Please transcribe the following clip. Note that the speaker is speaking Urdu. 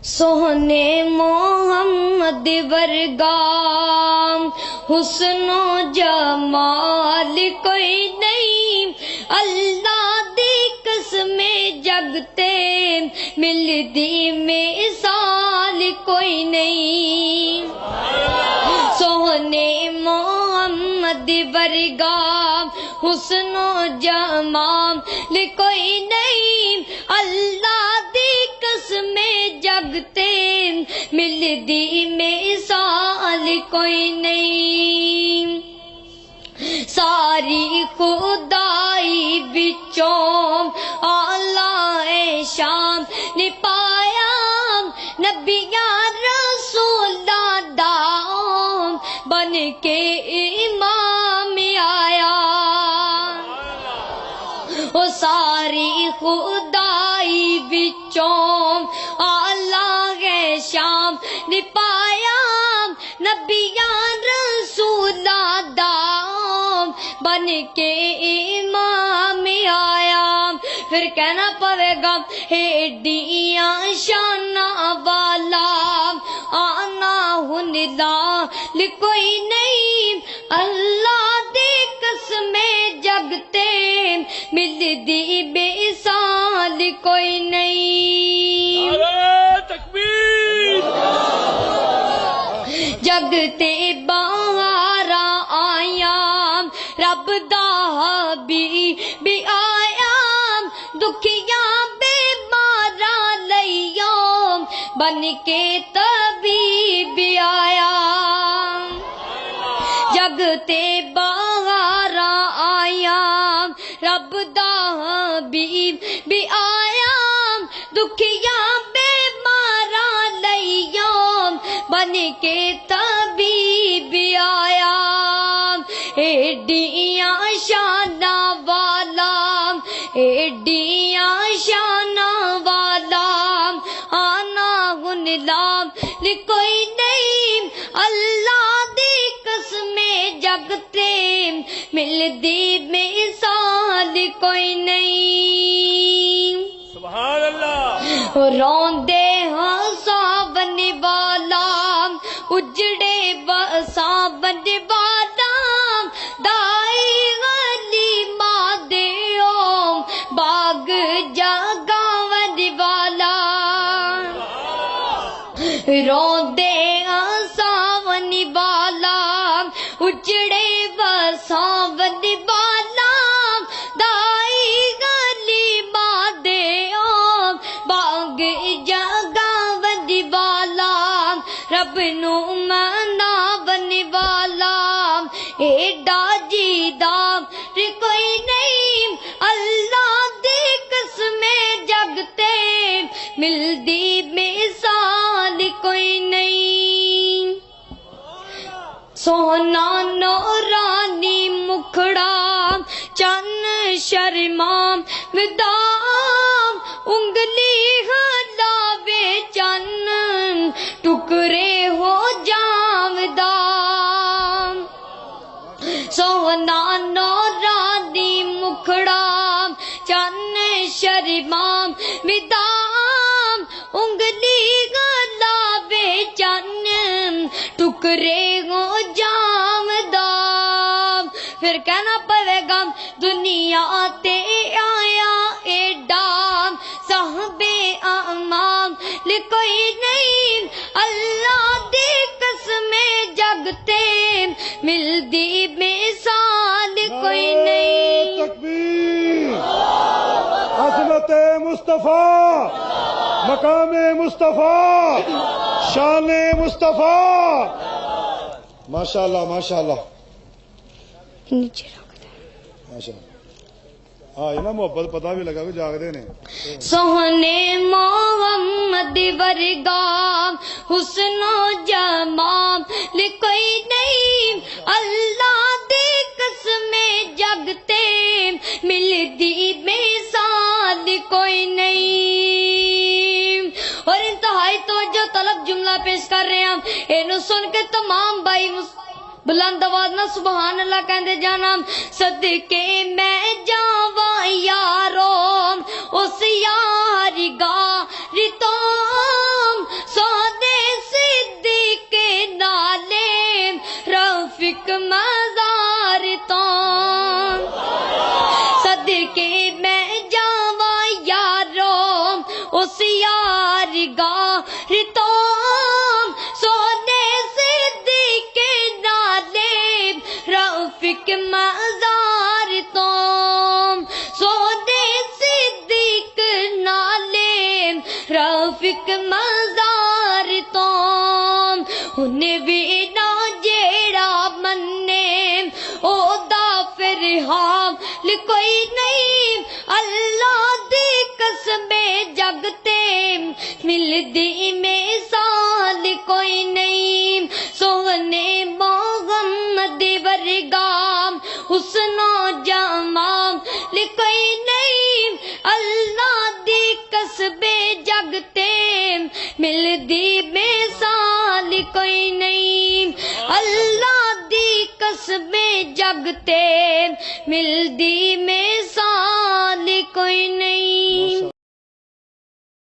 سونے محمد ورگا حسن و جمال کوئی نہیں، اللہ دی قسم جگتے ملدی مثال کوئی نہیں۔ سونے محمد ورگا حسن و جمال کوئی نہیں، اللہ دی قسم جگتے ملدی مثال کوئی نہیں۔ ساری خدائی بچوں اعلی شان نے پایا، نبیاں رسولاں دا بن کے امام آیا۔ وہ ساری خدائی بچوں اعلی شان نے پایا، نبیاں رسولاں دا بن کے امام آیا۔ پھر کہنا پڑے گا ایڈیاں شاناں والا آنا ہن لال کوئی نہیں، اللہ دی قسم جگتے ملدی مثال کوئی نہیں۔ نعرہ تکبیر! جگتے باہر آیا رب دا حبیب آیا، دکھیاں بیماراں لئیو بن کے طبیب آیا۔ جگتے باہر آیا رب دا حبیب آیا، دکھیاں بیماراں لئیو بن کے طبیب آیا۔ ایڈیاں شاناں والا، ایڈیاں شاناں والا آنا ہن لال کوئی نہیں، اللہ دی قسم جگتے ملدی مثال کوئی نہیں۔ سبحان اللہ! روندے ہاں ساون والا، اجڑے ساون والا، دائی غلیمہ دیو باغ جگاون والا۔ روندے ہاں ساون والا، اجڑے ساون والا، دائی غلیمہ دیو باغ جگاون والا، رب نو مناون والا، ایڈا جیدا کوئی نہیں، اللہ دی قسم جگتے ملدی مثال کوئی نہیں۔ سونا نورانی مکھڑا چن شرما ودام، انگلی ہلاوے چن ٹکڑے ہو جاودا۔ سونا نورانی مکھڑا چن شرما ودام، انگلی ہلاوے چن ٹکڑے ہو جاودا۔ پھر کہنا پڑے گا دنیا تے آیا ایڈا صاحب اعمال کوئی نہیں، اللہ دی قسم جگتے ملدی مثال کوئی نہیں۔ تکبیر! عظمت مصطفیٰ، مقام مصطفیٰ، شان مصطفیٰ، ماشاءاللہ ماشاءاللہ نیچے رکھ دیں۔ ماشاءاللہ۔ ہاں یہ نا محبت پتہ بھی لگا کہ جاگدے نے۔ سونے محمد ورگا حسن و جمال کوئی نہیں، اللہ دی قسم جگتے ملدی مثال کوئی نہیں۔ اور انتہائی توجہ طلب جملہ پیش کر رہے ہیں، اینو سن کے تمام بھائی بلند آواز نہ سبحان اللہ کہندے جانا۔ صدقے میں جاواں یارو اس یاری گاری تو، رتوم سونے صدیق نالے رفیق مزار توم سونے صدیق نالے رفیق مزار توم انہیں بھی نہ جیڑا منے او دا پھر ہاں کوئی نہیں اللہ دی قسم جگتے ملدی مثال کوئی نہیں سونے محمد ورگا حسن و جمال کوئی نہیں اللہ دی قسم جگتے ملدی مثال کوئی نہیں اللہ دی قسم جگتے ملدی مثال